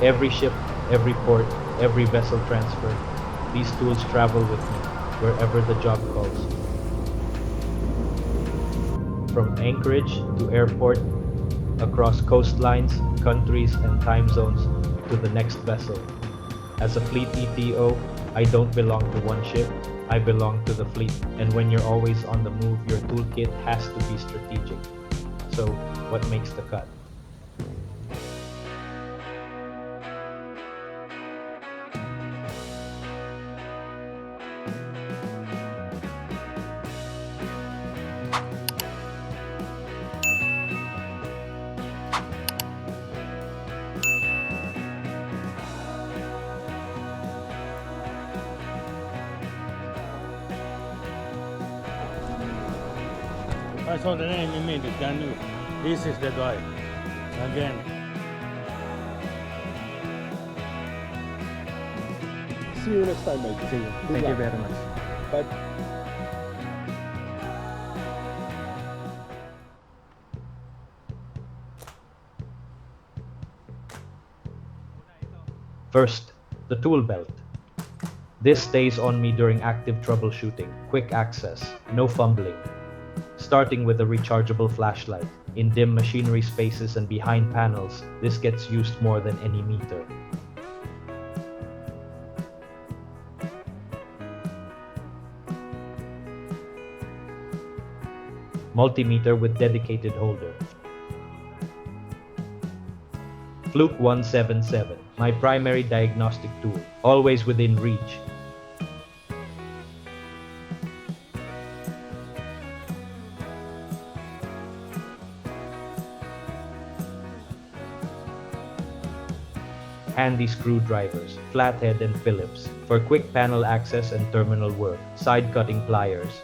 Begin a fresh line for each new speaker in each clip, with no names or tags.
Every ship, every port, every vessel transfer, these tools travel with me wherever the job calls. From anchorage to airport, across coastlines, countries, and time zones to the next vessel. As a Fleet ETO, I don't belong to one ship, I belong to the fleet. And when you're always on the move, your toolkit has to be strategic. So, what makes the cut?
I saw the name immediately. I knew this is the guy. Again.
See you next time, mate.
See you.
Good
Thank you
luck.
very much.
Bye.
First, the tool belt. This stays on me during active troubleshooting, quick access, no fumbling. Starting with a rechargeable flashlight. In dim machinery spaces and behind panels, this gets used more than any meter. Multimeter with dedicated holder. Fluke 177, my primary diagnostic tool, always within reach. Handy screwdrivers, flathead and Phillips, for quick panel access and terminal work, side cutting pliers,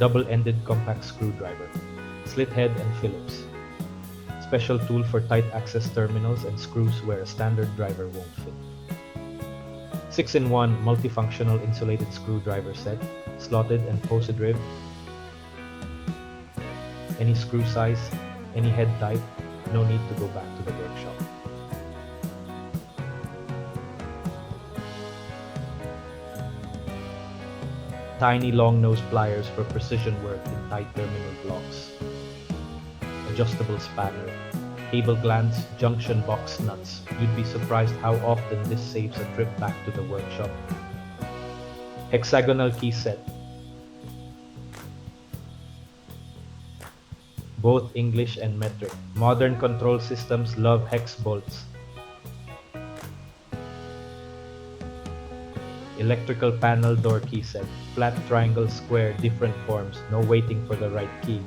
double-ended compact screwdriver, slit head and Phillips. Special tool for tight access terminals and screws where a standard driver won't fit. 6-in-1 multifunctional insulated screwdriver set, slotted and posted rib. Any screw size, any head type, no need to go back to the workshop. Tiny long nose pliers for precision work in tight terminal blocks. Adjustable spanner, cable glands, junction box nuts. You'd be surprised how often this saves a trip back to the workshop. Hexagonal key set. Both English and metric. Modern control systems love hex bolts. Electrical panel door key set. Flat, triangle, square, different forms. No waiting for the right key.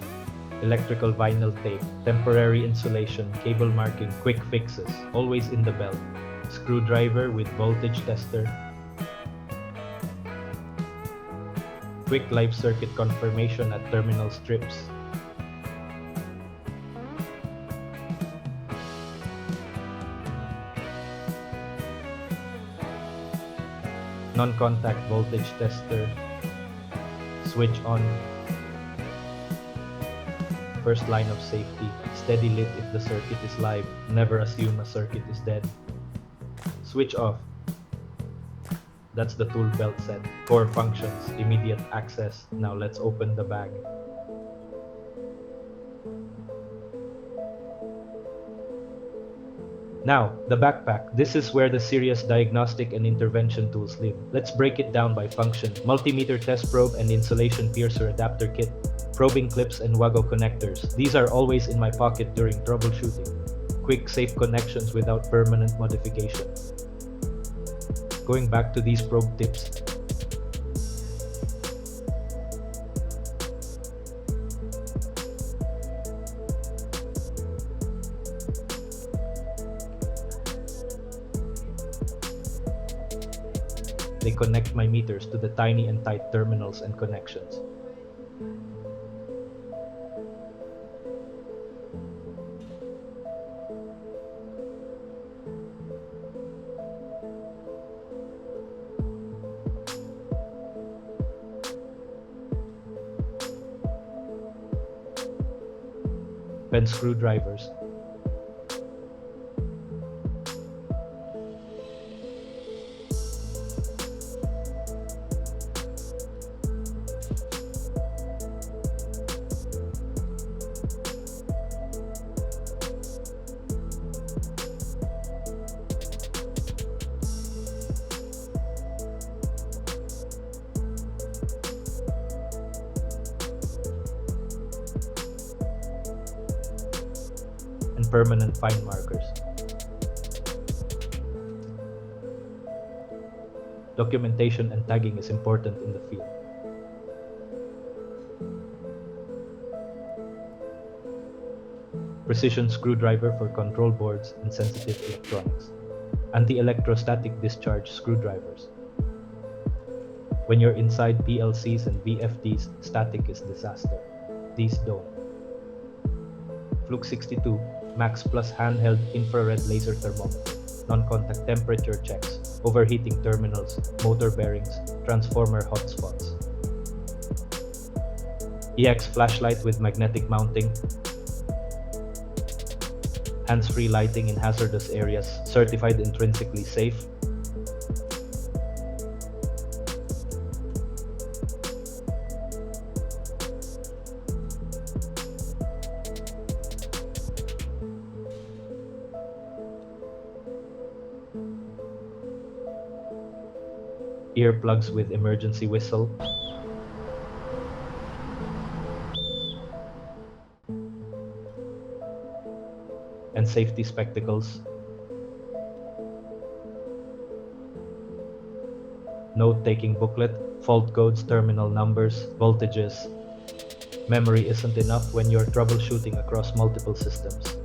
Electrical vinyl tape. Temporary insulation. Cable marking. Quick fixes. Always in the belt. Screwdriver with voltage tester. Quick live circuit confirmation at terminal strips. Non-contact voltage tester, switch on, first line of safety, steady lit if the circuit is live, never assume a circuit is dead. Switch off, that's the tool belt set, core functions, immediate access. Now let's open the bag. Now, the backpack. This is where the serious diagnostic and intervention tools live. Let's break it down by function. Multimeter test probe and insulation piercer adapter kit. Probing clips and Wago connectors. These are always in my pocket during troubleshooting. Quick, safe connections without permanent modification. Going back to these probe tips. They connect my meters to the tiny and tight terminals and connections. Pen screwdrivers. and permanent fine markers. Documentation and tagging is important in the field. Precision screwdriver for control boards and sensitive electronics. Anti-electrostatic discharge screwdrivers. When you're inside PLCs and VFDs, static is disaster. These don't. Fluke 62 Max Plus handheld infrared laser thermometer. Non-contact temperature checks, overheating terminals, motor bearings, transformer hotspots. EX flashlight with magnetic mounting. Hands-free lighting in hazardous areas, certified intrinsically safe. Earplugs with emergency whistle. And safety spectacles. Note-taking booklet, fault codes, terminal numbers, voltages. Memory isn't enough when you're troubleshooting across multiple systems.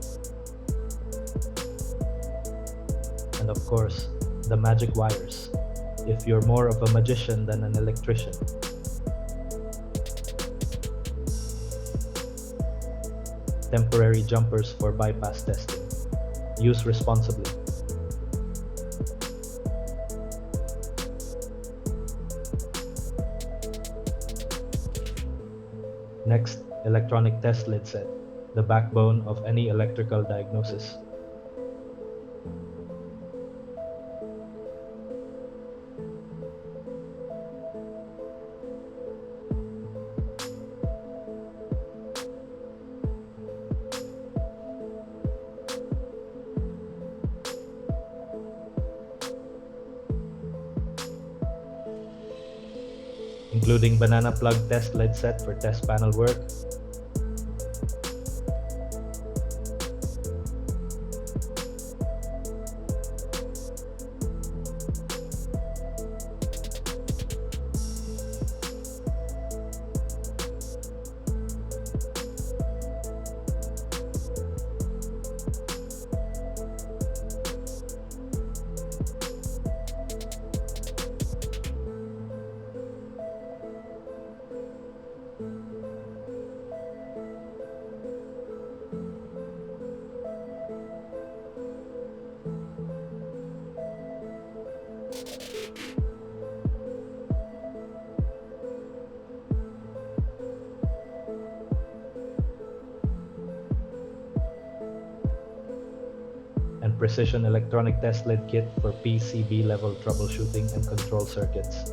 And of course, the magic wires, if you're more of a magician than an electrician. Temporary jumpers for bypass testing. Use responsibly. Next, electronic test lid set, the backbone of any electrical diagnosis. Including banana plug test lid set for test panel work, and precision electronic test lid kit for PCB level troubleshooting and control circuits.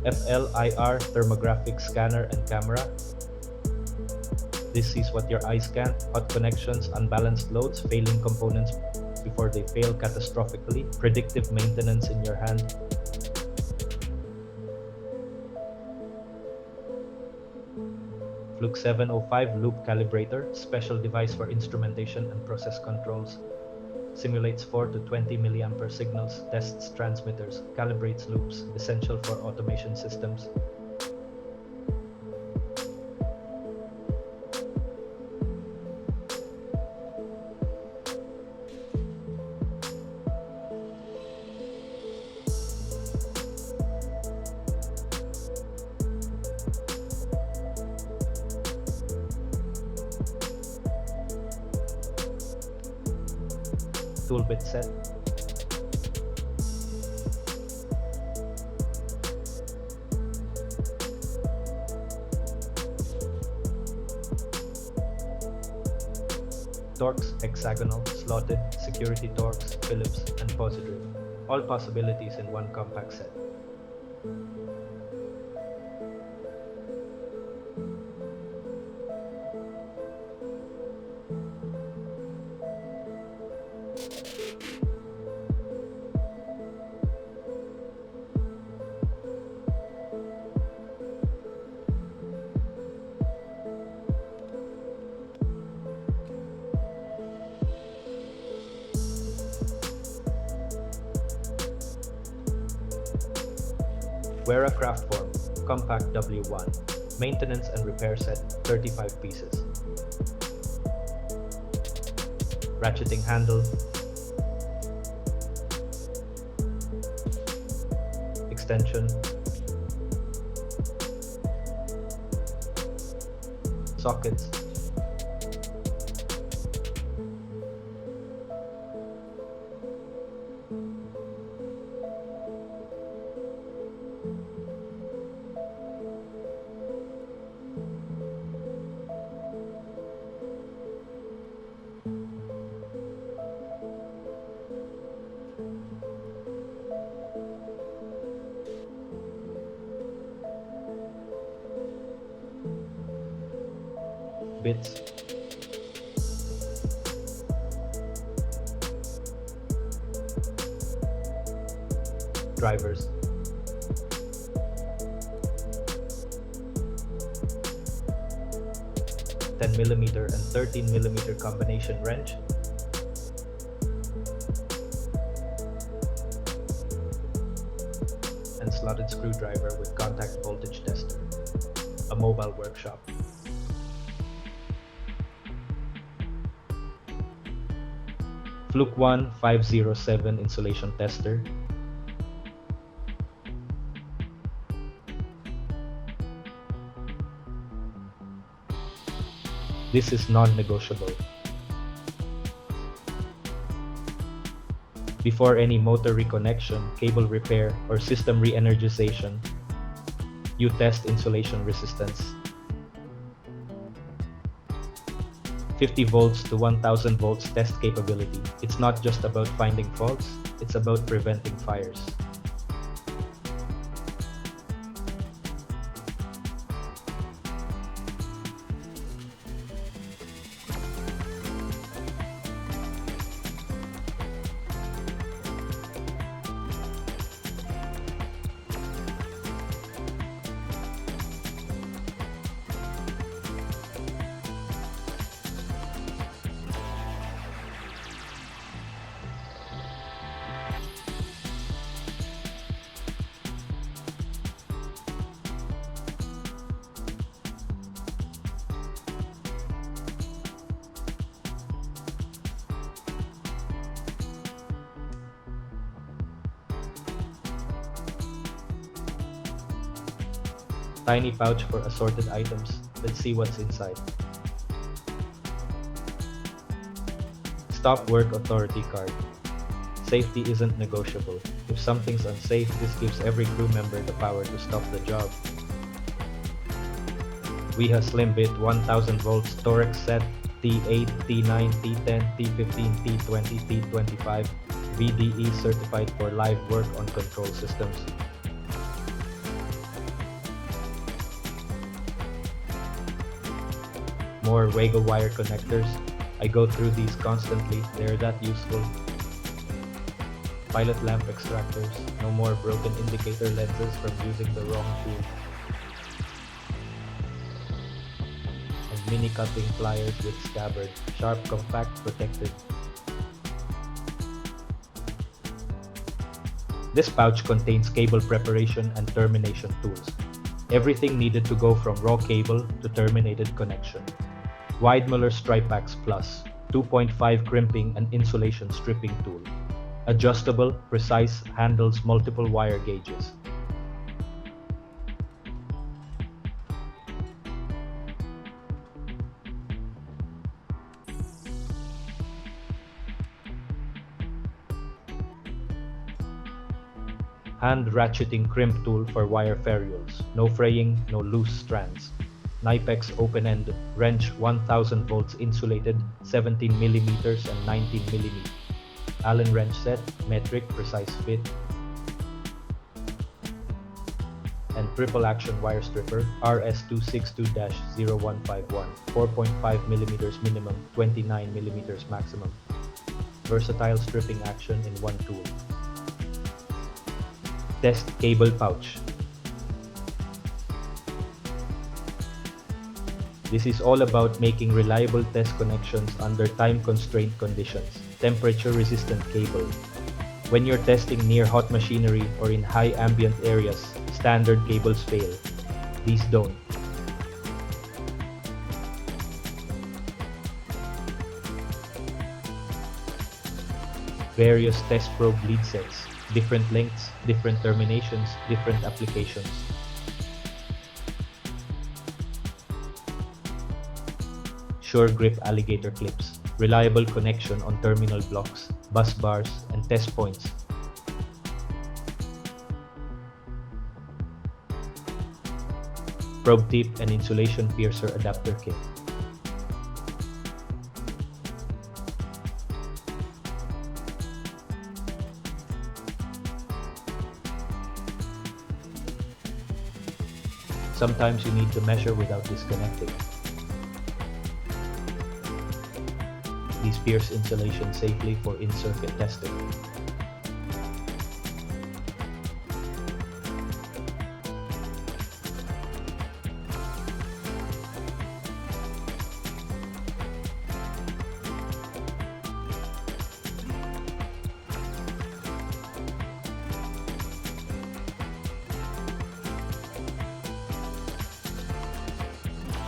FLIR thermographic scanner and camera. This sees what your eyes can: hot connections, unbalanced loads, failing components before they fail catastrophically, predictive maintenance in your hand. Fluke 705 loop calibrator, special device for instrumentation and process controls. simulates 4 to 20 milliampere signals, tests transmitters, calibrates loops, essential for automation systems. Toolbit set. Torques, hexagonal, slotted, security torques, Phillips, and positive. All possibilities in one compact set. Wera craft form, compact W1, maintenance and repair set, 35 pieces. Ratcheting handle, extension, sockets, bits, drivers, (10mm and 13mm combination wrench), and slotted screwdriver with contact voltage tester. A mobile workshop. Fluke 1507 insulation tester. This is non-negotiable. Before any motor reconnection, cable repair, or system re-energization, you test insulation resistance. 50 volts to 1000 volts test capability. It's not just about finding faults, it's about preventing fires. Tiny pouch for assorted items. Let's see what's inside. Stop work authority card. Safety isn't negotiable. If something's unsafe, this gives every crew member the power to stop the job. Wiha Slim Bit 1000 volts Torex set T8, T9, T10, T15, T20, T25 VDE certified for live work on control systems. More Wago wire connectors. I go through these constantly, they're that useful. Pilot lamp extractors. No more broken indicator lenses from using the wrong tool. And mini cutting pliers with scabbard. Sharp, compact, protected. This pouch contains cable preparation and termination tools. Everything needed to go from raw cable to terminated connection. Weidmuller Stripax Plus 2.5 crimping and insulation stripping tool. Adjustable, precise, handles multiple wire gauges. Hand ratcheting crimp tool for wire ferrules. No fraying, no loose strands. Knipex open-end wrench 1000 volts insulated 17 mm and 19 mm. Allen wrench set, metric, precise fit. And triple action wire stripper RS262-0151 4.5 mm minimum, 29 mm maximum. Versatile stripping action in one tool. Test cable pouch. This is all about making reliable test connections under time-constrained conditions. Temperature-resistant cable. When you're testing near hot machinery or in high ambient areas, standard cables fail. These don't. Various test probe lead sets. Different lengths, different terminations, different applications. Sure grip alligator clips. Reliable connection on terminal blocks, bus bars, and test points. Probe tip and insulation piercer adapter kit. Sometimes you need to measure without disconnecting. These pierce insulation safely for in-circuit testing.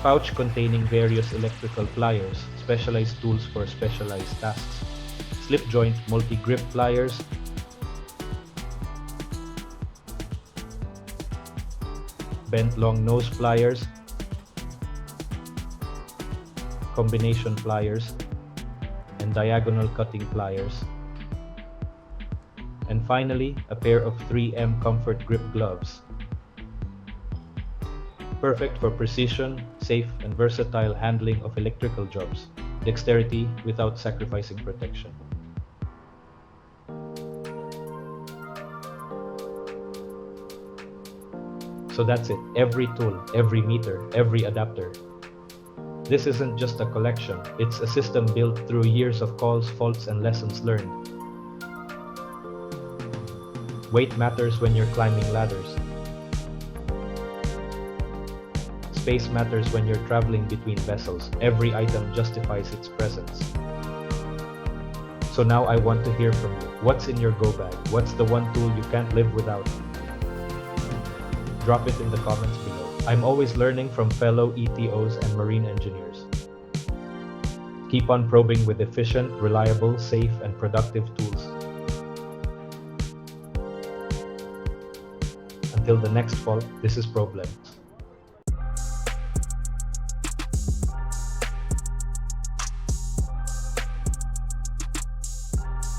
Pouch containing various electrical pliers, specialized tools for specialized tasks, slip joint multi-grip pliers, bent long nose pliers, combination pliers, and diagonal cutting pliers, and finally a pair of 3M Comfort Grip gloves. Perfect for precision, safe, and versatile handling of electrical jobs. Dexterity without sacrificing protection. So that's it. Every tool, every meter, every adapter. This isn't just a collection. It's a system built through years of calls, faults, and lessons learned. Weight matters when you're climbing ladders. Space matters when you're traveling between vessels. Every item justifies its presence. So now I want to hear from you. What's in your go bag? What's the one tool you can't live without? Drop it in the comments below. I'm always learning from fellow ETOs and marine engineers. Keep on probing with efficient, reliable, safe, and productive tools. Until the next fall, this is ProbeLem.